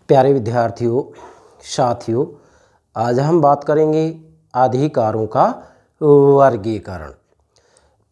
प्यारे विद्यार्थियों, साथियों, आज हम बात करेंगे अधिकारों का वर्गीकरण।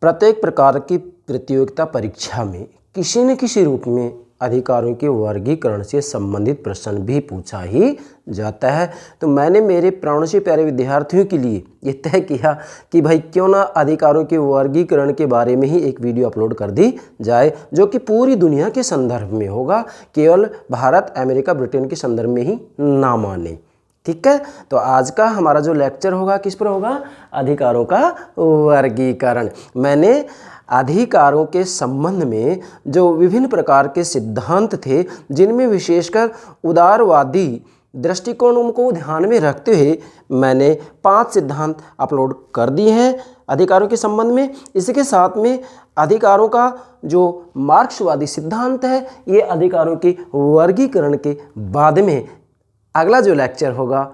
प्रत्येक प्रकार की प्रतियोगिता परीक्षा में किसी न किसी रूप में अधिकारों के वर्गीकरण से संबंधित प्रश्न भी पूछा ही जाता है। तो मैंने मेरे प्राणों से प्यारे विद्यार्थियों के लिए ये तय किया कि भाई क्यों ना अधिकारों के वर्गीकरण के बारे में ही एक वीडियो अपलोड कर दी जाए, जो कि पूरी दुनिया के संदर्भ में होगा, केवल भारत, अमेरिका, ब्रिटेन के संदर्भ में ही ना माने। ठीक है, तो आज का हमारा जो लेक्चर होगा किस पर होगा? अधिकारों का वर्गीकरण। मैंने अधिकारों के संबंध में जो विभिन्न प्रकार के सिद्धांत थे, जिनमें विशेषकर उदारवादी दृष्टिकोणों को ध्यान में रखते हुए मैंने 5 सिद्धांत अपलोड कर दिए हैं अधिकारों के संबंध में। इसके साथ में अधिकारों का जो मार्क्सवादी सिद्धांत है, ये अधिकारों के वर्गीकरण के बाद में अगला जो लेक्चर होगा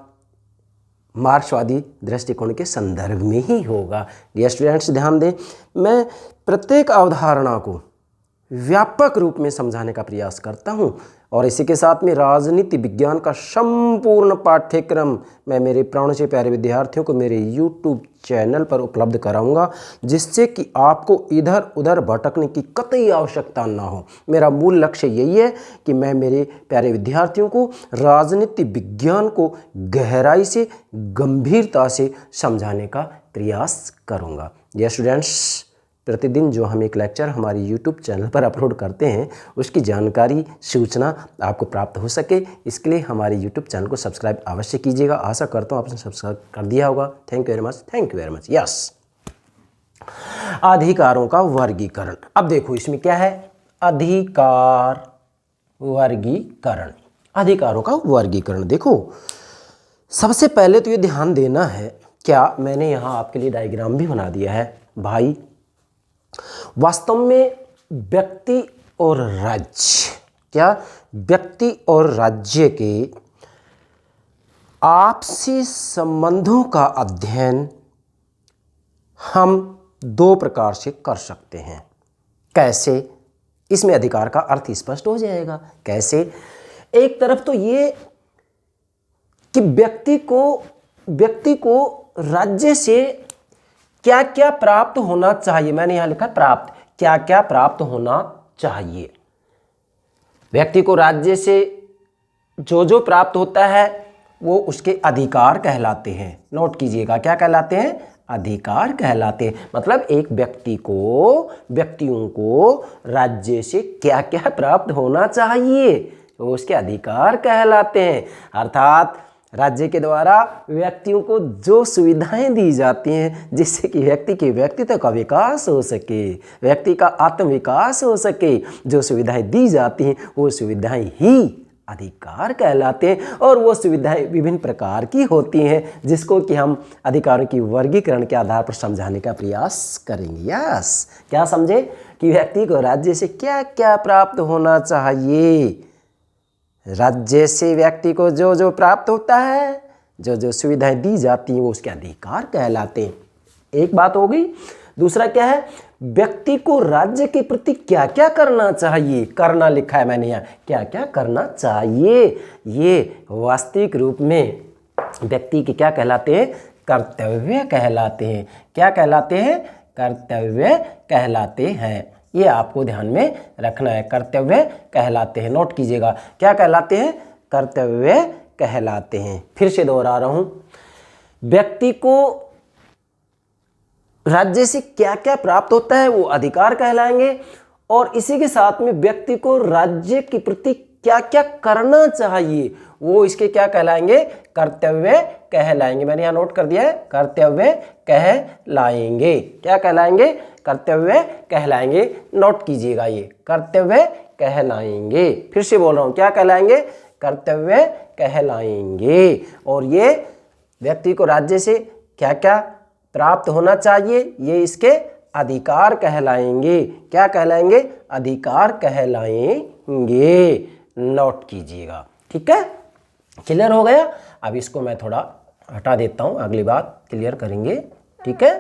मार्क्सवादी दृष्टिकोण के संदर्भ में ही होगा। डियर स्टूडेंट्स, ध्यान दें, मैं प्रत्येक अवधारणा को व्यापक रूप में समझाने का प्रयास करता हूं और इसी के साथ में राजनीति विज्ञान का संपूर्ण पाठ्यक्रम मैं मेरे प्राणों से प्यारे विद्यार्थियों को मेरे YouTube चैनल पर उपलब्ध कराऊंगा, जिससे कि आपको इधर उधर भटकने की कतई आवश्यकता ना हो। मेरा मूल लक्ष्य यही है कि मैं मेरे प्यारे विद्यार्थियों को राजनीति विज्ञान को गहराई से, गंभीरता से समझाने का प्रयास करूँगा। डियर स्टूडेंट्स, प्रतिदिन जो हम एक लेक्चर हमारे YouTube चैनल पर अपलोड करते हैं, उसकी जानकारी, सूचना आपको प्राप्त हो सके, इसके लिए हमारे YouTube चैनल को सब्सक्राइब अवश्य कीजिएगा। आशा करता हूँ आपने सब्सक्राइब कर दिया होगा। Thank you very much, thank you very much. Yes, अधिकारों का वर्गीकरण। अब देखो इसमें क्या है, अधिकार वर्गीकरण। अधिकारों का वर्गीकरण देखो, सबसे पहले तो ये ध्यान देना है, क्या मैंने यहाँ आपके लिए डायग्राम भी बना दिया है भाई। वास्तव में व्यक्ति और राज्य, क्या व्यक्ति और राज्य के आपसी संबंधों का अध्ययन हम 2 प्रकार से कर सकते हैं। कैसे? इसमें अधिकार का अर्थ स्पष्ट हो जाएगा। कैसे? एक तरफ तो ये कि व्यक्ति को राज्य से क्या क्या प्राप्त होना चाहिए। मैंने यहां लिखा प्राप्त, क्या क्या प्राप्त होना चाहिए। व्यक्ति को राज्य से जो जो प्राप्त होता है वो उसके अधिकार कहलाते हैं। नोट कीजिएगा, क्या कहलाते हैं? अधिकार कहलाते हैं। मतलब एक व्यक्तियों को राज्य से क्या क्या प्राप्त होना चाहिए, वो उसके अधिकार कहलाते हैं। अर्थात राज्य के द्वारा व्यक्तियों को जो सुविधाएं दी जाती हैं, जिससे कि व्यक्ति के व्यक्तित्व का विकास हो सके, व्यक्ति का आत्म विकास हो सके, जो सुविधाएं दी जाती हैं वो सुविधाएं ही अधिकार कहलाते हैं। और वो सुविधाएं विभिन्न प्रकार की होती हैं, जिसको कि हम अधिकारों की वर्गीकरण के आधार पर समझाने का प्रयास करेंगे। यस, क्या समझे कि व्यक्ति को राज्य से क्या क्या प्राप्त होना चाहिए। राज्य से व्यक्ति को जो जो प्राप्त होता है, जो जो सुविधाएं दी जाती हैं, वो उसके अधिकार कहलाते हैं। एक बात हो गई। दूसरा क्या है, व्यक्ति को राज्य के प्रति क्या क्या करना चाहिए। करना लिखा है मैंने यहाँ, क्या क्या करना चाहिए। ये वास्तविक रूप में व्यक्ति के क्या कहलाते हैं? कर्तव्य कहलाते हैं। क्या कहलाते हैं? कर्तव्य कहलाते हैं। ये आपको ध्यान में रखना है, कर्तव्य कहलाते हैं। नोट कीजिएगा, क्या कहलाते हैं? कर्तव्य कहलाते हैं। फिर से दोहरा रहा हूं, व्यक्ति को राज्य से क्या क्या प्राप्त होता है वो अधिकार कहलाएंगे, और इसी के साथ में व्यक्ति को राज्य के प्रति क्या क्या करना चाहिए वो इसके क्या कहलाएंगे? कर्तव्य कहलाएंगे। मैंने यहाँ नोट कर दिया है, कर्तव्य कहलाएंगे। क्या कहलाएंगे? कर्तव्य कहलाएंगे। नोट कीजिएगा, ये कर्तव्य कहलाएंगे। फिर से बोल रहा हूं, क्या कहलाएंगे? कर्तव्य कहलाएंगे। और ये व्यक्ति को राज्य से क्या क्या प्राप्त होना चाहिए, ये इसके अधिकार कहलाएंगे। क्या कहलाएंगे? अधिकार कहलाएंगे। नोट कीजिएगा, ठीक है? क्लियर हो गया? अब इसको मैं थोड़ा हटा देता हूं, अगली बात क्लियर करेंगे, ठीक है?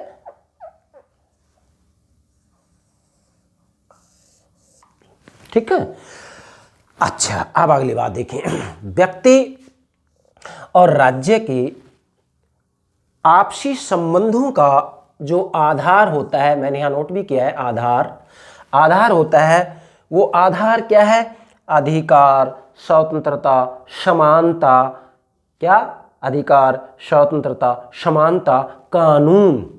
ठीक है, अच्छा, अब अगली बात देखें। व्यक्ति और राज्य के आपसी संबंधों का जो आधार होता है, मैंने यहाँ नोट भी किया है, आधार होता है। वो आधार क्या है? अधिकार, स्वतंत्रता, समानता। क्या? अधिकार, स्वतंत्रता, समानता, कानून।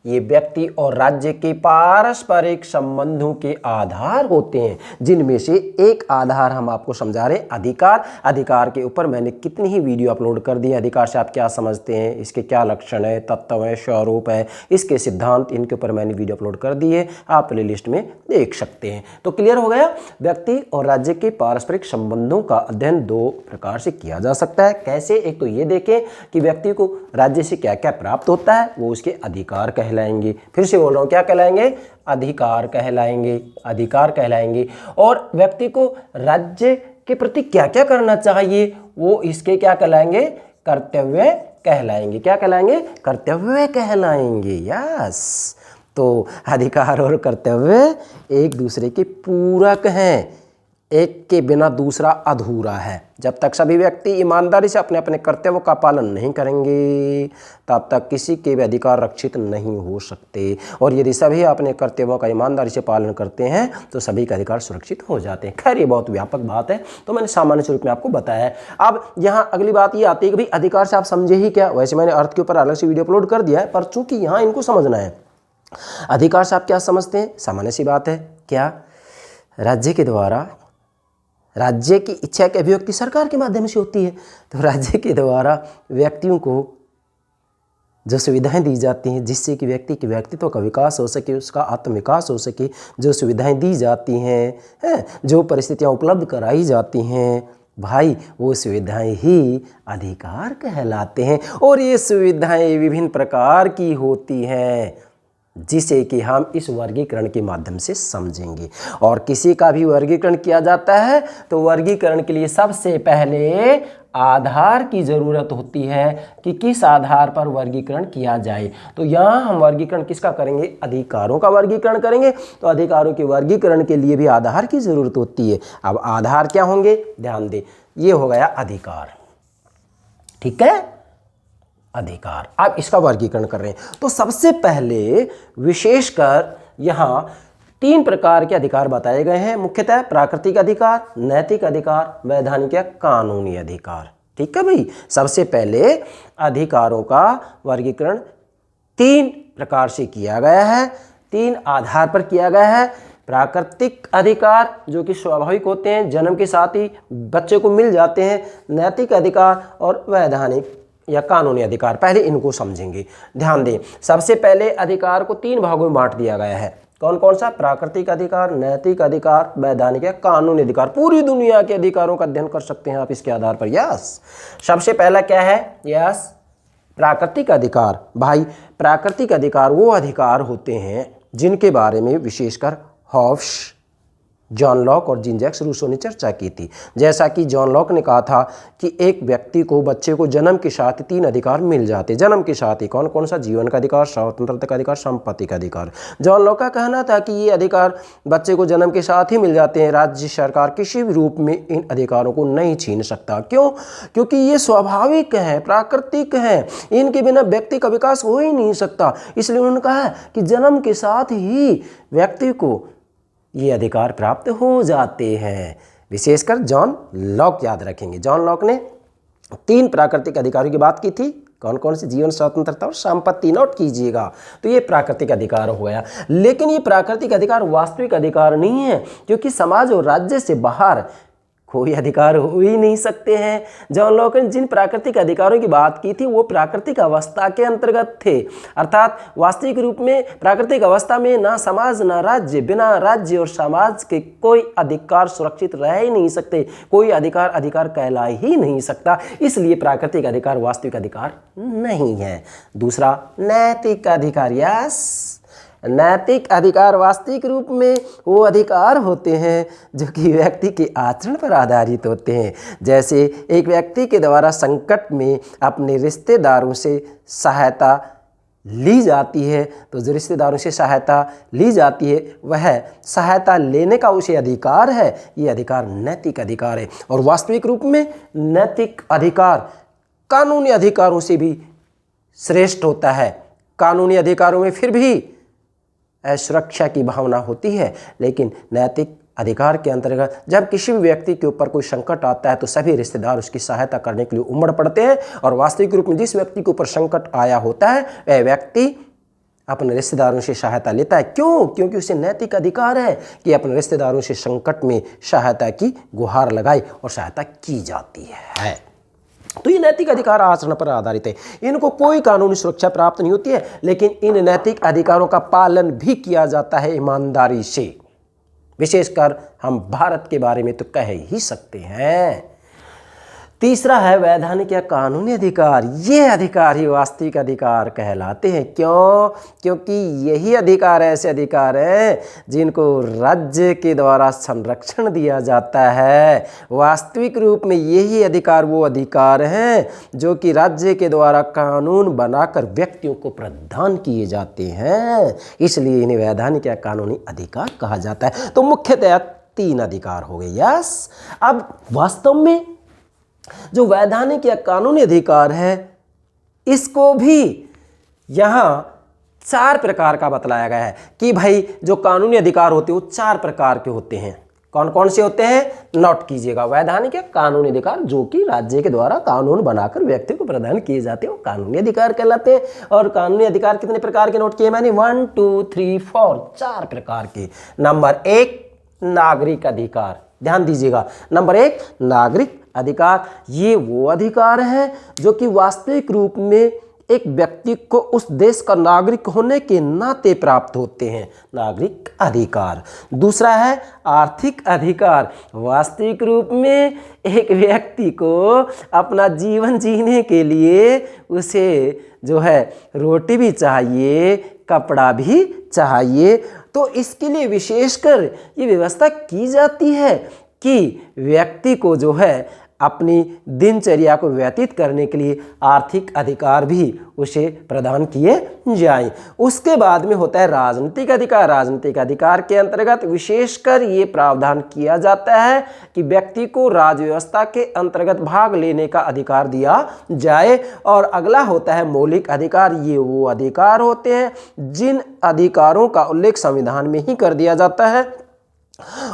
ये व्यक्ति और राज्य के पारस्परिक संबंधों के आधार होते हैं, जिनमें से एक आधार हम आपको समझा रहे हैं, अधिकार। अधिकार के ऊपर मैंने कितनी ही वीडियो अपलोड कर दी है। अधिकार से आप क्या समझते हैं, इसके क्या लक्षण है, तत्व है, स्वरूप है, इसके सिद्धांत, इनके ऊपर मैंने वीडियो अपलोड कर दी है, आप प्लेलिस्ट में देख सकते हैं। तो क्लियर हो गया। व्यक्ति और राज्य के पारस्परिक संबंधों का अध्ययन दो प्रकार से किया जा सकता है। कैसे? एक तो ये देखें कि व्यक्ति को राज्य से क्या क्या प्राप्त होता है, वो उसके अधिकार कहलाएंगे। फिर से बोल रहा हूं, क्या कहलाएंगे? अधिकार कहलाएंगे, अधिकार कहलाएंगे। और व्यक्ति को राज्य के प्रति क्या क्या करना चाहिए, वो इसके क्या कहलाएंगे? कर्तव्य कहलाएंगे। क्या कहलाएंगे? कर्तव्य कहलाएंगे। यस। तो अधिकार और कर्तव्य एक दूसरे के पूरक हैं, एक के बिना दूसरा अधूरा है। जब तक सभी व्यक्ति ईमानदारी से अपने अपने कर्तव्यों का पालन नहीं करेंगे, तब तक किसी के भी अधिकार रक्षित नहीं हो सकते। और यदि सभी अपने कर्तव्यों का ईमानदारी से पालन करते हैं तो सभी के अधिकार सुरक्षित हो जाते हैं। खैर, ये बहुत व्यापक बात है, तो मैंने सामान्य स्वरूप में आपको बताया है। अब यहाँ अगली बात ये आती है कि भाई अधिकार से आप समझे ही क्या? वैसे मैंने अर्थ के ऊपर अलग से वीडियो अपलोड कर दिया है, पर चूंकि यहाँ इनको समझना है। अधिकार से आप क्या समझते हैं? सामान्य सी बात है। क्या? राज्य के द्वारा, राज्य की इच्छा की अभिव्यक्ति सरकार के माध्यम से होती है, तो राज्य के द्वारा व्यक्तियों को जो सुविधाएं दी जाती हैं, जिससे कि व्यक्ति के व्यक्तित्व का विकास हो सके, उसका आत्मविकास हो सके, जो सुविधाएं दी जाती हैं, जो परिस्थितियां उपलब्ध कराई जाती हैं, भाई वो सुविधाएं ही अधिकार कहलाते हैं। और ये सुविधाएं विभिन्न प्रकार की होती हैं, जिसे कि हम इस वर्गीकरण के माध्यम से समझेंगे। और किसी का भी वर्गीकरण किया जाता है तो वर्गीकरण के लिए सबसे पहले आधार की ज़रूरत होती है कि किस आधार पर वर्गीकरण किया जाए। तो यहाँ हम वर्गीकरण किसका करेंगे? अधिकारों का वर्गीकरण करेंगे। तो अधिकारों के वर्गीकरण के लिए भी आधार की ज़रूरत होती है। अब आधार क्या होंगे? ध्यान दें, ये हो गया अधिकार। ठीक है, अधिकार। आप इसका वर्गीकरण कर रहे हैं, तो सबसे पहले विशेषकर यहाँ तीन प्रकार के अधिकार बताए गए हैं, मुख्यतः प्राकृतिक अधिकार, नैतिक अधिकार, वैधानिक या कानूनी अधिकार। ठीक है भाई, सबसे पहले अधिकारों का वर्गीकरण तीन प्रकार से किया गया है, तीन आधार पर किया गया है। प्राकृतिक अधिकार जो कि स्वाभाविक होते हैं, जन्म के साथ ही बच्चे को मिल जाते हैं, नैतिक अधिकार और वैधानिक या कानूनी अधिकार। पहले इनको समझेंगे। ध्यान दें, सबसे पहले अधिकार को तीन भागों में बांट दिया गया है। कौन कौन सा? प्राकृतिक अधिकार, नैतिक अधिकार, वैधानिक या कानूनी अधिकार। पूरी दुनिया के अधिकारों का अध्ययन कर सकते हैं आप इसके आधार पर। यस, सबसे पहला क्या है? यस, प्राकृतिक अधिकार। भाई, प्राकृतिक अधिकार वो अधिकार होते हैं जिनके बारे में विशेषकर हॉब्स, जॉन लॉक और जीन जैक्स रूसो ने चर्चा की थी। जैसा कि जॉन लॉक ने कहा था कि एक व्यक्ति को, बच्चे को जन्म के साथ तीन अधिकार मिल जाते। जन्म के साथ ही कौन कौन सा? जीवन का अधिकार, स्वतंत्रता का अधिकार, संपत्ति का अधिकार। जॉन लॉक का कहना था कि ये अधिकार बच्चे को जन्म के साथ ही मिल जाते हैं, राज्य सरकार किसी भी रूप में इन अधिकारों को नहीं छीन सकता। क्यों? क्योंकि ये स्वाभाविक है, प्राकृतिक है, इनके बिना व्यक्ति का विकास हो ही नहीं सकता। इसलिए उन्होंने कहा कि जन्म के साथ ही व्यक्ति को ये अधिकार प्राप्त हो जाते हैं। विशेषकर जॉन लॉक याद रखेंगे। जॉन लॉक ने तीन प्राकृतिक अधिकारों की बात की थी। कौन कौन सी? जीवन, स्वतंत्रता और संपत्ति। नोट कीजिएगा। तो ये प्राकृतिक अधिकार हो गया। लेकिन ये प्राकृतिक अधिकार वास्तविक अधिकार नहीं है, क्योंकि समाज और राज्य से बाहर कोई अधिकार हो ही नहीं सकते हैं। जॉन लॉक ने जिन प्राकृतिक अधिकारों की बात की थी वो प्राकृतिक अवस्था के अंतर्गत थे, अर्थात वास्तविक रूप में प्राकृतिक अवस्था में ना समाज ना राज्य, बिना राज्य और समाज के कोई अधिकार सुरक्षित रह ही नहीं सकते, कोई अधिकार कहला ही नहीं सकता। इसलिए प्राकृतिक अधिकार वास्तविक अधिकार नहीं है। दूसरा, नैतिक अधिकार। यस, नैतिक अधिकार वास्तविक रूप में वो अधिकार होते हैं जो कि व्यक्ति के आचरण पर आधारित होते हैं। जैसे एक व्यक्ति के द्वारा संकट में अपने रिश्तेदारों से सहायता ली जाती है, तो जो रिश्तेदारों से सहायता ली जाती है वह सहायता लेने का उसे अधिकार है। ये अधिकार नैतिक अधिकार है। और वास्तविक रूप में नैतिक अधिकार कानूनी अधिकारों से भी श्रेष्ठ होता है। कानूनी अधिकारों में फिर भी सुरक्षा की भावना होती है, लेकिन नैतिक अधिकार के अंतर्गत जब किसी भी व्यक्ति के ऊपर कोई संकट आता है तो सभी रिश्तेदार उसकी सहायता करने के लिए उमड़ पड़ते हैं। और वास्तविक रूप में जिस व्यक्ति के ऊपर संकट आया होता है वह व्यक्ति अपने रिश्तेदारों से सहायता लेता है। क्यों? क्योंकि उसे नैतिक अधिकार है कि अपने रिश्तेदारों से संकट में सहायता की गुहार लगाए और सहायता की जाती है। तो ये नैतिक अधिकार आचरण पर आधारित है। इनको कोई कानूनी सुरक्षा प्राप्त नहीं होती है, लेकिन इन नैतिक अधिकारों का पालन भी किया जाता है ईमानदारी से। विशेषकर हम भारत के बारे में तो कह ही सकते हैं। तीसरा है वैधानिक या कानूनी अधिकार। ये अधिकार ही वास्तविक अधिकार कहलाते हैं। क्यों? क्योंकि यही अधिकार ऐसे अधिकार हैं जिनको राज्य के द्वारा संरक्षण दिया जाता है। वास्तविक रूप में यही अधिकार वो अधिकार हैं जो कि राज्य के द्वारा कानून बनाकर व्यक्तियों को प्रदान किए जाते हैं, इसलिए इन्हें वैधानिक या कानूनी अधिकार कहा जाता है। तो मुख्यतः 3 अधिकार हो गए। यस, अब वास्तव में जो वैधानिक या कानूनी अधिकार है इसको भी यहाँ 4 प्रकार का बतलाया गया है कि भाई जो कानूनी अधिकार होते हैं वो 4 प्रकार के होते हैं। कौन कौन से होते हैं? नोट कीजिएगा। वैधानिक या कानूनी अधिकार जो कि राज्य के द्वारा कानून बनाकर व्यक्ति को प्रदान किए जाते हैं वो कानूनी अधिकार कहलाते हैं। और कानूनी अधिकार कितने प्रकार के नोट किए मैंने? 1 2 3 4 4 प्रकार के। नंबर 1 नागरिक अधिकार। ध्यान दीजिएगा, नंबर 1 नागरिक अधिकार। ये वो अधिकार है जो कि वास्तविक रूप में एक व्यक्ति को उस देश का नागरिक होने के नाते प्राप्त होते हैं, नागरिक अधिकार। दूसरा है आर्थिक अधिकार। वास्तविक रूप में एक व्यक्ति को अपना जीवन जीने के लिए उसे जो है रोटी भी चाहिए, कपड़ा भी चाहिए। तो इसके लिए विशेषकर ये व्यवस्था की जाती है कि व्यक्ति को जो है अपनी दिनचर्या को व्यतीत करने के लिए आर्थिक अधिकार भी उसे प्रदान किए जाएं। उसके बाद में होता है राजनीतिक अधिकार। राजनीतिक अधिकार के अंतर्गत विशेषकर ये प्रावधान किया जाता है कि व्यक्ति को राज्य व्यवस्था के अंतर्गत भाग लेने का अधिकार दिया जाए। और अगला होता है मौलिक अधिकार। ये वो अधिकार होते हैं जिन अधिकारों का उल्लेख संविधान में ही कर दिया जाता है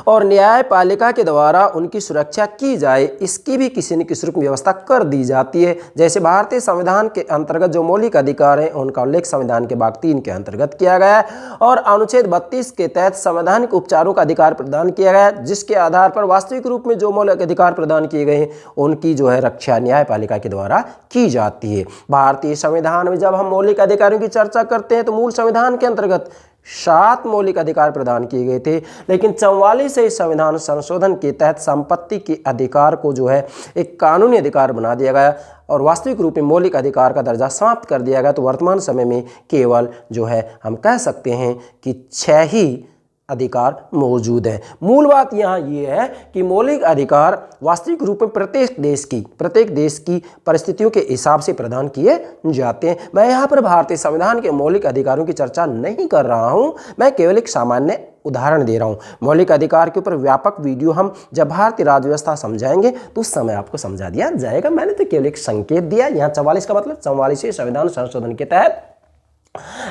और न्यायपालिका के द्वारा उनकी सुरक्षा की जाए, इसकी भी किसी न किसी रूप में व्यवस्था कर दी जाती है। जैसे भारतीय संविधान के अंतर्गत जो मौलिक अधिकार हैं उनका उल्लेख संविधान के भाग 3 के अंतर्गत किया गया है और अनुच्छेद 32 के तहत संवैधानिक उपचारों का अधिकार प्रदान किया गया है, जिसके आधार पर वास्तविक रूप में जो मौलिक अधिकार प्रदान किए गए हैं उनकी जो है रक्षा न्यायपालिका के द्वारा की जाती है। भारतीय संविधान में जब हम मौलिक अधिकारों की चर्चा करते हैं तो मूल संविधान के अंतर्गत 7 मौलिक अधिकार प्रदान किए गए थे, लेकिन 44 से संविधान संशोधन के तहत संपत्ति के अधिकार को जो है एक कानूनी अधिकार बना दिया गया और वास्तविक रूप में मौलिक अधिकार का दर्जा समाप्त कर दिया गया। तो वर्तमान समय में केवल जो है हम कह सकते हैं कि 6 ही अधिकार मौजूद है। मूल बात यहाँ ये है कि मौलिक अधिकार वास्तविक रूप में प्रत्येक देश की परिस्थितियों के हिसाब से प्रदान किए जाते हैं। मैं यहाँ पर भारतीय संविधान के मौलिक अधिकारों की चर्चा नहीं कर रहा हूँ, मैं केवल एक सामान्य उदाहरण दे रहा हूँ। मौलिक अधिकार के ऊपर व्यापक वीडियो हम जब भारतीय राज्य व्यवस्था समझाएंगे तो उस समय आपको समझा दिया जाएगा। मैंने तो केवल एक संकेत दिया। यहाँ 44 का मतलब 44वें संविधान संशोधन के तहत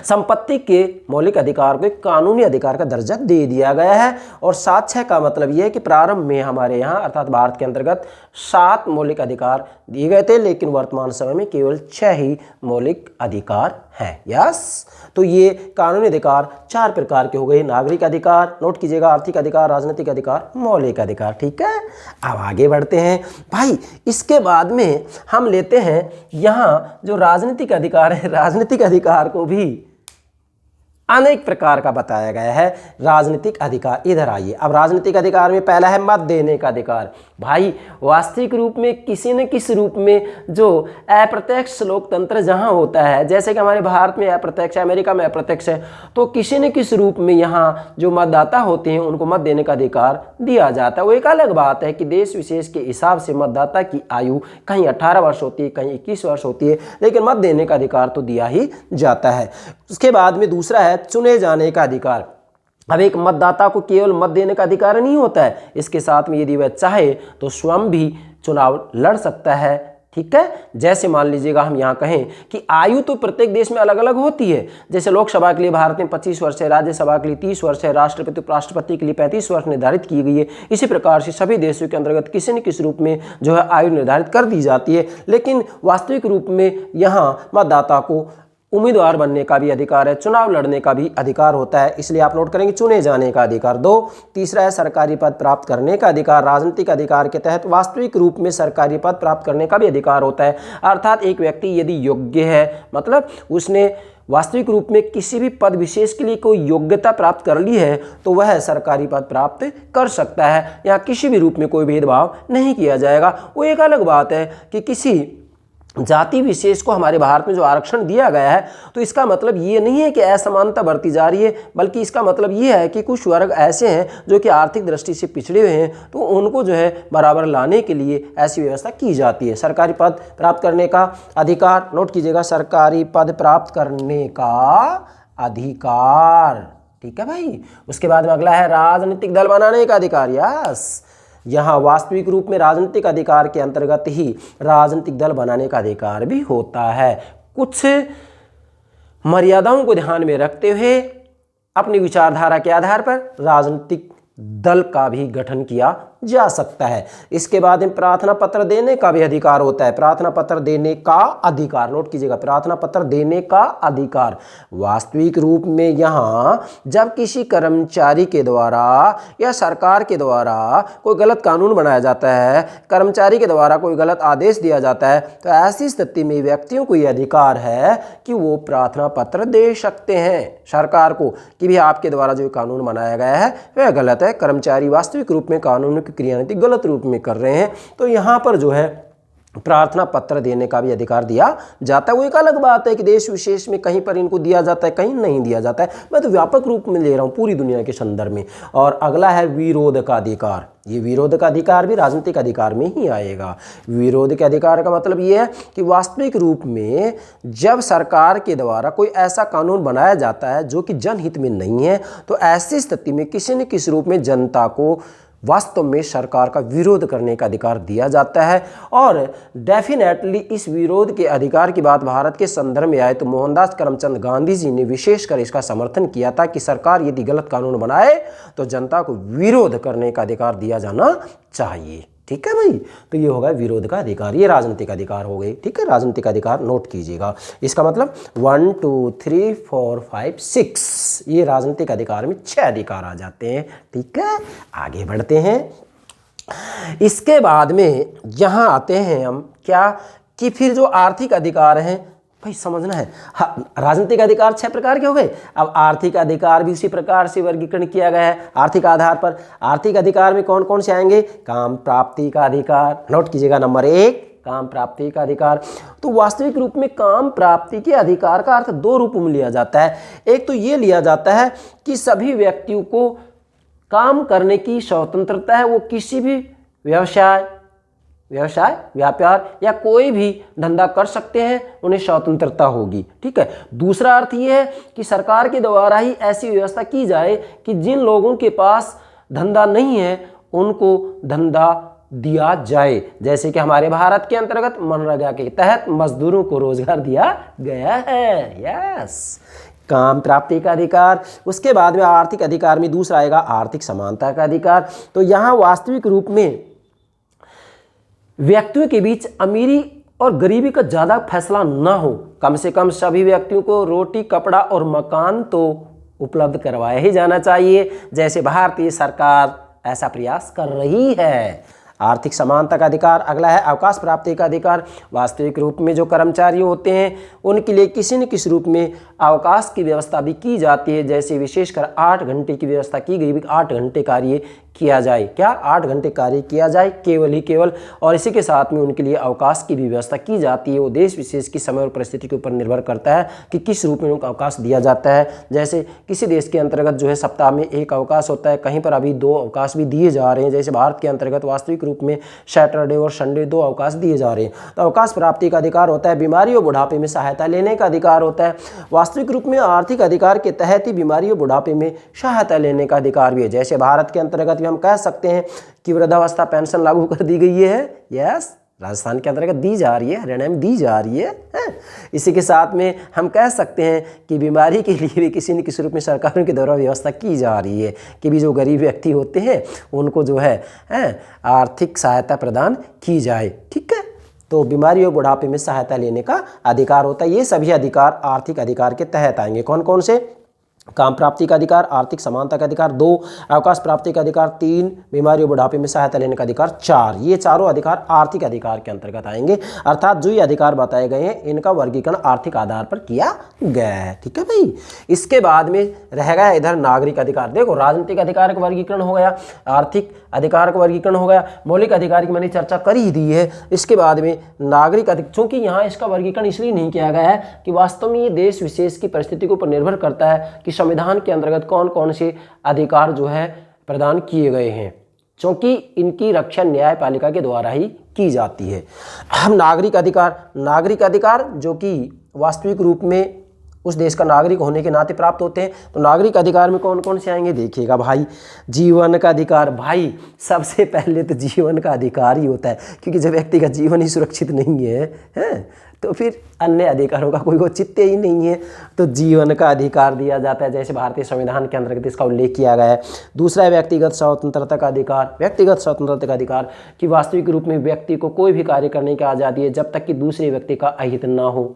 संपत्ति के मौलिक अधिकार को एक कानूनी अधिकार का दर्जा दे दिया गया है। और 7-6 का मतलब यह है कि प्रारंभ में हमारे यहाँ अर्थात भारत के अंतर्गत 7 मौलिक अधिकार दिए गए थे, लेकिन वर्तमान समय में केवल 6 ही मौलिक अधिकार हैं। यस, तो ये कानूनी अधिकार 4 प्रकार के हो गए। नागरिक अधिकार, नोट कीजिएगा, आर्थिक अधिकार, राजनीतिक अधिकार, मौलिक अधिकार। ठीक है, अब आगे बढ़ते हैं भाई। इसके बाद में हम लेते हैं यहाँ जो राजनीतिक अधिकार है, राजनीतिक अधिकार को भी अनेक प्रकार का बताया गया है राजनीतिक अधिकार। इधर आइए, अब राजनीतिक अधिकार में पहला है मत देने का अधिकार। भाई वास्तविक रूप में किसी न किसी रूप में जो अप्रत्यक्ष लोकतंत्र जहां होता है, जैसे कि हमारे भारत में अप्रत्यक्ष है, अमेरिका में अप्रत्यक्ष है, तो किसी न किसी रूप में यहाँ जो मतदाता होते हैं उनको मत देने का अधिकार दिया जाता है। वो एक अलग बात है कि देश विशेष के हिसाब से मतदाता की आयु कहीं 18 वर्ष होती है, कहीं 21 वर्ष होती है, लेकिन मत देने का अधिकार तो दिया ही जाता है। उसके बाद में दूसरा है चुने जाने का अधिकार। अब एक मतदाता को केवल मत देने का अधिकार नहीं होता है, इसके साथ में यदि वह चाहे तो स्वयं भी चुनाव लड़ सकता है। ठीक है, जैसे मान लीजिएगा हम यहाँ कहें कि आयु तो प्रत्येक देश में अलग अलग होती है। जैसे लोकसभा के लिए भारत में 25 वर्ष है, राज्यसभा के लिए 30 वर्ष है, राष्ट्रपति उपराष्ट्रपति के लिए 35 वर्ष निर्धारित की गई है। इसी प्रकार से सभी देशों के अंतर्गत किसी न किसी रूप में जो है आयु निर्धारित कर दी जाती है। लेकिन वास्तविक रूप में यहाँ मतदाता को उम्मीदवार बनने का भी अधिकार है, चुनाव लड़ने का भी अधिकार होता है, इसलिए आप नोट करेंगे चुने जाने का अधिकार। 2, तीसरा है सरकारी पद प्राप्त करने का अधिकार। राजनीतिक अधिकार के तहत वास्तविक रूप में सरकारी पद प्राप्त करने का भी अधिकार होता है। अर्थात एक व्यक्ति यदि योग्य है, मतलब उसने वास्तविक रूप में किसी भी पद विशेष के लिए कोई योग्यता प्राप्त कर ली है, तो वह सरकारी पद प्राप्त कर सकता है। यहाँ किसी भी रूप में कोई भेदभाव नहीं किया जाएगा। वो एक अलग बात है कि किसी जाति विशेष को हमारे भारत में जो आरक्षण दिया गया है, तो इसका मतलब ये नहीं है कि असमानता बढ़ती जा रही है, बल्कि इसका मतलब ये है कि कुछ वर्ग ऐसे हैं जो कि आर्थिक दृष्टि से पिछड़े हुए हैं, तो उनको जो है बराबर लाने के लिए ऐसी व्यवस्था की जाती है। सरकारी पद प्राप्त करने का अधिकार, नोट कीजिएगा, सरकारी पद प्राप्त करने का अधिकार। ठीक है भाई। उसके बाद में अगला है राजनीतिक दल बनाने का अधिकार। यस, यहाँ वास्तविक रूप में राजनीतिक अधिकार के अंतर्गत ही राजनीतिक दल बनाने का अधिकार भी होता है। कुछ मर्यादाओं को ध्यान में रखते हुए अपनी विचारधारा के आधार पर राजनीतिक दल का भी गठन किया जा सकता है। इसके बाद में प्रार्थना पत्र देने का भी अधिकार होता है। प्रार्थना पत्र देने का अधिकार, नोट कीजिएगा, प्रार्थना पत्र देने का अधिकार। वास्तविक रूप में यहाँ जब किसी कर्मचारी के द्वारा या सरकार के द्वारा कोई गलत कानून बनाया जाता है, कर्मचारी के द्वारा कोई गलत आदेश दिया जाता है, तो ऐसी स्थिति में व्यक्तियों को यह अधिकार है कि वो प्रार्थना पत्र दे सकते हैं सरकार को कि भी आपके द्वारा जो कानून बनाया गया है वह गलत है, कर्मचारी वास्तविक रूप में कानून क्रियान्वित गलत रूप में कर रहे हैं, तो यहाँ पर जो है प्रार्थना पत्र देने का भी अधिकार दिया जाता है। वो एक अलग बात है कि देश विशेष में कहीं पर इनको दिया जाता है, कहीं नहीं दिया जाता है। मैं तो व्यापक रूप में ले रहा हूँ पूरी दुनिया के संदर्भ में। और अगला है विरोध का अधिकार। ये विरोध का अधिकार भी राजनीतिक अधिकार में ही आएगा। विरोध के अधिकार का मतलब ये है कि वास्तविक रूप में जब सरकार के द्वारा कोई ऐसा कानून बनाया जाता है जो कि जनहित में नहीं है, तो ऐसी स्थिति में किसी न किसी रूप में जनता को वास्तव में सरकार का विरोध करने का अधिकार दिया जाता है। और डेफिनेटली इस विरोध के अधिकार की बात भारत के संदर्भ में आए तो मोहनदास करमचंद गांधी जी ने विशेषकर इसका समर्थन किया था कि सरकार यदि गलत कानून बनाए तो जनता को विरोध करने का अधिकार दिया जाना चाहिए। ठीक है भाई, तो ये होगा विरोध का अधिकार, ये राजनीतिक अधिकार हो गई। ठीक है, राजनीतिक अधिकार नोट कीजिएगा। इसका मतलब 1 2 3 4 5 6 ये राजनीतिक अधिकार में 6 अधिकार आ जाते हैं। ठीक है, आगे बढ़ते हैं। इसके बाद में यहाँ आते हैं हम क्या कि फिर जो आर्थिक अधिकार हैं, भाई समझना है। हाँ, राजनीतिक अधिकार 6 प्रकार के हो गए। अब आर्थिक अधिकार भी उसी प्रकार से वर्गीकरण किया गया है आर्थिक आधार पर। आर्थिक अधिकार में कौन कौन से आएंगे? काम प्राप्ति का अधिकार, नोट कीजिएगा, नंबर 1 काम प्राप्ति का अधिकार। तो वास्तविक रूप में काम प्राप्ति के अधिकार का अर्थ 2 रूपों में लिया जाता है। एक तो ये लिया जाता है कि सभी व्यक्तियों को काम करने की स्वतंत्रता है, वो किसी भी व्यवसाय, व्यापार या कोई भी धंधा कर सकते हैं, उन्हें स्वतंत्रता होगी। ठीक है। दूसरा अर्थ ये है कि सरकार के द्वारा ही ऐसी व्यवस्था की जाए कि जिन लोगों के पास धंधा नहीं है उनको धंधा दिया जाए। जैसे कि हमारे भारत के अंतर्गत मनरेगा के तहत मजदूरों को रोजगार दिया गया है। यस, काम प्राप्ति का अधिकार। उसके बाद में आर्थिक अधिकार में दूसरा आएगा आर्थिक समानता का अधिकार। तो यहाँ वास्तविक रूप में व्यक्तियों के बीच अमीरी और गरीबी का ज़्यादा फैसला ना हो, कम से कम सभी व्यक्तियों को रोटी, कपड़ा और मकान तो उपलब्ध करवाया ही जाना चाहिए, जैसे भारतीय सरकार ऐसा प्रयास कर रही है। आर्थिक समानता का अधिकार। अगला है अवकाश प्राप्ति का अधिकार। वास्तविक रूप में जो कर्मचारी होते हैं उनके लिए किसी न किसी रूप में अवकाश की व्यवस्था भी की जाती है, जैसे विशेषकर 8 घंटे की व्यवस्था की गई, 8 घंटे कार्य किया जाए। क्या? 8 घंटे कार्य किया जाए केवल ही केवल। और इसी के साथ में उनके लिए अवकाश की भी व्यवस्था की जाती है। वो देश विशेष की समय और परिस्थिति के ऊपर निर्भर करता है कि किस रूप में उनको अवकाश दिया जाता है। जैसे किसी देश के अंतर्गत जो है सप्ताह में 1 अवकाश होता है, कहीं पर अभी 2 अवकाश भी दिए जा रहे हैं। जैसे भारत के अंतर्गत वास्तविक रूप में सैटरडे और संडे 2 अवकाश दिए जा रहे हैं। तो अवकाश प्राप्ति का अधिकार होता है। बीमारी और बुढ़ापे में सहायता लेने का अधिकार होता है। वास्तविक रूप में आर्थिक अधिकार के तहत ही बीमारी और बुढ़ापे में सहायता लेने का अधिकार भी है। जैसे भारत के अंतर्गत भी हम कह सकते हैं कि वृद्धावस्था पेंशन लागू कर दी गई है। यस, राजस्थान के अंतर्गत दी जा रही है, हरियाणा में दी जा रही है। इसी के साथ में हम कह सकते हैं कि बीमारी के लिए भी किसी न किसी रूप में सरकारों के द्वारा व्यवस्था की जा रही है कि भी जो गरीब व्यक्ति होते हैं उनको जो है आर्थिक सहायता प्रदान की जाए। ठीक है, तो बीमारी और बुढ़ापे में सहायता लेने का अधिकार होता है। ये सभी अधिकार आर्थिक अधिकार के तहत आएंगे। कौन कौन से? काम प्राप्ति का अधिकार, आर्थिक समानता का अधिकार 2, अवकाश प्राप्ति का अधिकार 3, बीमारी और बुढ़ापे में सहायता लेने का अधिकार 4। ये चारों अधिकार आर्थिक अधिकार के अंतर्गत आएंगे। अर्थात जो ये अधिकार बताए गए हैं इनका वर्गीकरण आर्थिक आधार पर किया गया है। ठीक है भाई। इसके बाद में रह गया इधर नागरिक अधिकार। देखो, राजनीतिक अधिकार का वर्गीकरण हो गया, आर्थिक अधिकार का वर्गीकरण हो गया, मौलिक अधिकार की मैंने चर्चा कर ही दी है। इसके बाद में नागरिक अधिकार, चूंकि यहाँ इसका वर्गीकरण इसलिए नहीं किया गया है कि वास्तव में ये देश विशेष की परिस्थिति के ऊपर निर्भर करता है कि संविधान के अंतर्गत कौन कौन से अधिकार जो है प्रदान किए गए हैं, क्योंकि इनकी रक्षा न्यायपालिका के द्वारा ही की जाती है। हम नागरिक अधिकार जो कि वास्तविक रूप में उस देश का नागरिक होने के नाते प्राप्त होते हैं। तो नागरिक अधिकार में कौन कौन से आएंगे देखिएगा भाई। जीवन का अधिकार, भाई सबसे पहले तो जीवन का अधिकार ही होता है, क्योंकि जब व्यक्ति का जीवन ही सुरक्षित नहीं है तो फिर अन्य अधिकारों का कोई औचित्य ही नहीं है। तो जीवन का अधिकार दिया जाता है, जैसे भारतीय संविधान के अंतर्गत इसका उल्लेख किया गया है। दूसरा है व्यक्तिगत स्वतंत्रता का अधिकार। व्यक्तिगत स्वतंत्रता का अधिकार कि वास्तविक रूप में व्यक्ति को कोई भी कार्य करने की आज़ादी है जब तक कि दूसरे व्यक्ति का अहित ना हो,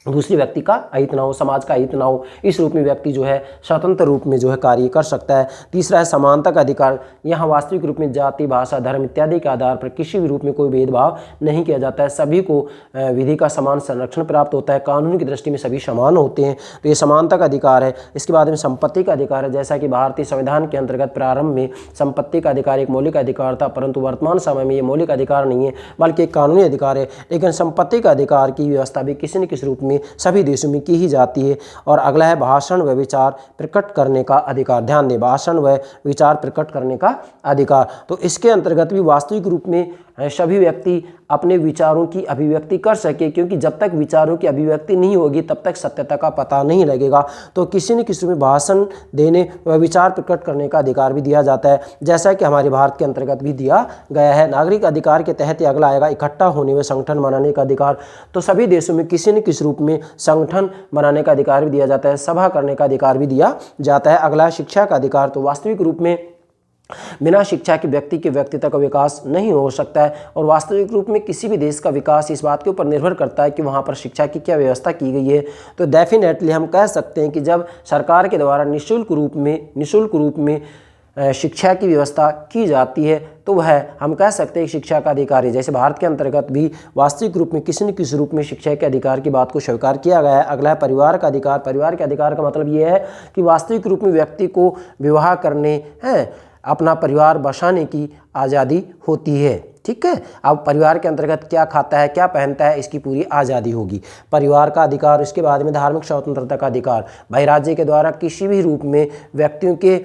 दूसरे व्यक्ति का अहित ना हो, समाज का अहित ना हो। इस रूप में व्यक्ति जो है स्वतंत्र रूप में जो है कार्य कर सकता है। तीसरा है समानता का अधिकार। यहाँ वास्तविक रूप में जाति, भाषा, धर्म इत्यादि के आधार पर किसी भी रूप में कोई भेदभाव नहीं किया जाता है। सभी को विधि का समान संरक्षण प्राप्त होता है। कानून की दृष्टि में सभी समान होते हैं। तो ये समानता का अधिकार है। इसके बाद में संपत्ति का अधिकार है। जैसा कि भारतीय संविधान के अंतर्गत प्रारंभ में संपत्ति का अधिकार एक मौलिक अधिकार था, परंतु वर्तमान समय में ये मौलिक अधिकार नहीं है बल्कि एक कानूनी अधिकार है। लेकिन संपत्ति का अधिकार की व्यवस्था भी किसी न किसी रूप में सभी देशों में की ही जाती है। और अगला है भाषण व विचार प्रकट करने का अधिकार। ध्यान दें, भाषण व विचार प्रकट करने का अधिकार। तो इसके अंतर्गत भी वास्तविक रूप में सभी व्यक्ति अपने विचारों की अभिव्यक्ति कर सके, क्योंकि जब तक विचारों की अभिव्यक्ति नहीं होगी तब तक सत्यता का पता नहीं लगेगा। तो किसी न किसी में भाषण देने व विचार प्रकट करने का अधिकार भी दिया जाता है, जैसा कि हमारे भारत के अंतर्गत भी दिया गया है। नागरिक अधिकार के तहत अगला आएगा इकट्ठा होने व संगठन बनाने का अधिकार। तो सभी देशों में किसी न किसी रूप में संगठन बनाने का अधिकार भी दिया जाता है, सभा करने का अधिकार भी दिया जाता है। अगला शिक्षा का अधिकार। तो वास्तविक रूप में बिना शिक्षा के व्यक्ति के व्यक्तित्व का विकास नहीं हो सकता है। और वास्तविक रूप में किसी भी देश का विकास इस बात के ऊपर निर्भर करता है कि वहाँ पर शिक्षा की क्या व्यवस्था की गई है। तो डेफिनेटली हम कह सकते हैं कि जब सरकार के द्वारा निःशुल्क रूप में शिक्षा की व्यवस्था की जाती है तो वह हम कह सकते हैं शिक्षा का अधिकार है। जैसे भारत के अंतर्गत भी वास्तविक रूप में किसी न किसी रूप में शिक्षा के अधिकार की बात को स्वीकार किया गया है। अगला है परिवार का अधिकार। परिवार के अधिकार का मतलब ये है कि वास्तविक रूप में व्यक्ति को विवाह करने अपना परिवार बसाने की आज़ादी होती है। ठीक है, अब परिवार के अंतर्गत क्या खाता है, क्या पहनता है, इसकी पूरी आज़ादी होगी। परिवार का अधिकार। इसके बाद में धार्मिक स्वतंत्रता का अधिकार। भाई राज्य के द्वारा किसी भी रूप में व्यक्तियों के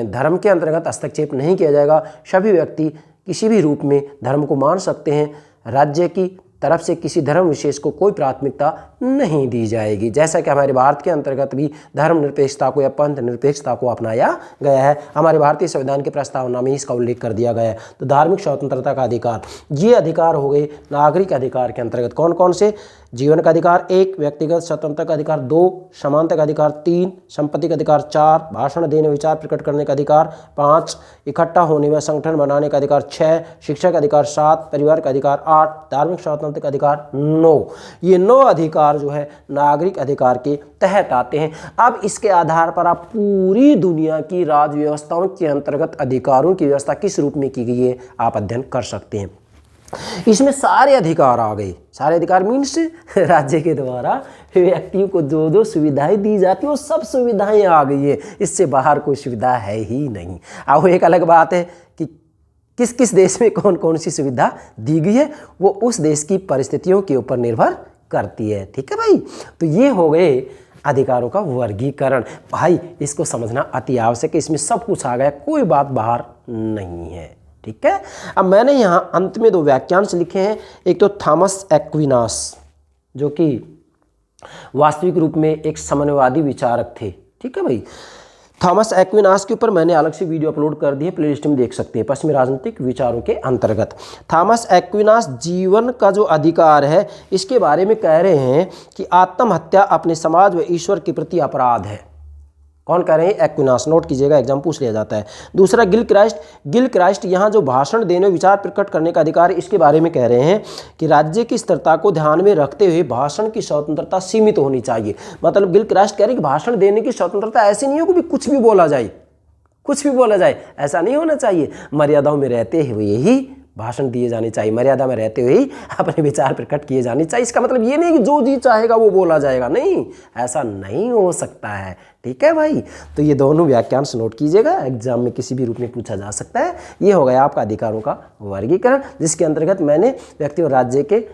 धर्म के अंतर्गत हस्तक्षेप नहीं किया जाएगा। सभी व्यक्ति किसी भी रूप में धर्म को मान सकते हैं। राज्य की तरफ से किसी धर्म विशेष को कोई प्राथमिकता नहीं दी जाएगी, जैसा कि हमारे भारत के अंतर्गत भी धर्मनिरपेक्षता को या पंथ निरपेक्षता को अपनाया गया है। हमारे भारतीय संविधान की प्रस्तावना में इसका उल्लेख कर दिया गया है। तो धार्मिक स्वतंत्रता का अधिकार, ये अधिकार हो गए नागरिक अधिकार के अंतर्गत। कौन कौन से? जीवन का अधिकार 1, व्यक्तिगत स्वतंत्रता का अधिकार 2, समानता का अधिकार 3, संपत्ति का अधिकार 4, भाषण देने विचार प्रकट करने का अधिकार 5, इकट्ठा होने व संगठन बनाने का अधिकार 6, शिक्षा का अधिकार 7, परिवार का अधिकार 8, धार्मिक स्वतंत्रता का अधिकार 9। ये 9 अधिकार जो है नागरिक अधिकार के तहत आते हैं। अब इसके आधार पर आप पूरी दुनिया की राज्य व्यवस्थाओं के अंतर्गत अधिकारों की व्यवस्था किस रूप में की गई है आप अध्ययन कर सकते हैं। इसमें सारे अधिकार आ गए। सारे अधिकार मीन्स राज्य के द्वारा व्यक्तियों को जो जो सुविधाएं दी जाती है वो सब सुविधाएं आ गई है। इससे बाहर कोई सुविधा है ही नहीं। अब एक अलग बात है कि किस किस देश में कौन कौन सी सुविधा दी गई है, वो उस देश की परिस्थितियों के ऊपर निर्भर करती है। ठीक है भाई, तो ये हो गए अधिकारों का वर्गीकरण। भाई इसको समझना अति आवश्यक है, इसमें सब कुछ आ गया, कोई बात बाहर नहीं है। ठीक है, अब मैंने यहाँ अंत में 2 वाक्यांश लिखे हैं। एक तो थॉमस एक्विनास जो कि वास्तविक रूप में एक समन्वयवादी विचारक थे। ठीक है भाई, थॉमस एक्विनास के ऊपर मैंने अलग से वीडियो अपलोड कर दी है, प्लेलिस्ट में देख सकते हैं, पश्चिमी राजनीतिक विचारों के अंतर्गत। थॉमस एक्विनास जीवन का जो अधिकार है इसके बारे में कह रहे हैं कि आत्महत्या अपने समाज व ईश्वर के प्रति अपराध है। कौन कह रहे हैं? एक्विनास। नोट कीजिएगा, एग्जाम पूछ लिया जाता है। दूसरा गिलक्राइस्ट यहाँ जो भाषण देने विचार प्रकट करने का अधिकार, इसके बारे में कह रहे हैं कि राज्य की स्थिरता को ध्यान में रखते हुए भाषण की स्वतंत्रता सीमित होनी चाहिए। मतलब गिलक्राइस्ट कह रहे हैं कि भाषण देने की स्वतंत्रता ऐसी नहीं हो कि कुछ भी बोला जाए, कुछ भी बोला जाए, ऐसा नहीं होना चाहिए। मर्यादाओं में रहते हुए ही भाषण दिए जाने चाहिए, मर्यादा में रहते हुए ही अपने विचार प्रकट किए जाने चाहिए। इसका मतलब ये नहीं कि जो जी चाहेगा वो बोला जाएगा, नहीं, ऐसा नहीं हो सकता है। ठीक है भाई, तो ये दोनों वाक्यांश नोट कीजिएगा, एग्जाम में किसी भी रूप में पूछा जा सकता है। ये हो गया आपका अधिकारों का वर्गीकरण, जिसके अंतर्गत मैंने व्यक्ति और राज्य के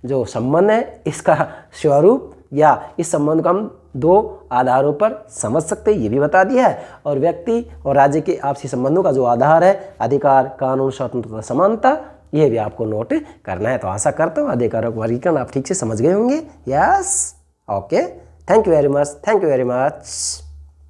जो संबंध है इसका स्वरूप या इस संबंध को हम 2 आधारों पर समझ सकते हैं, ये भी बता दिया है। और व्यक्ति और राज्य के आपसी संबंधों का जो आधार है अधिकार, कानून, स्वतंत्रता, समानता, ये भी आपको नोट करना है। तो आशा करता हूँ अधिकारों का वर्गीकरण आप ठीक से समझ गए होंगे। Yes, okay, thank you very much, thank you very much.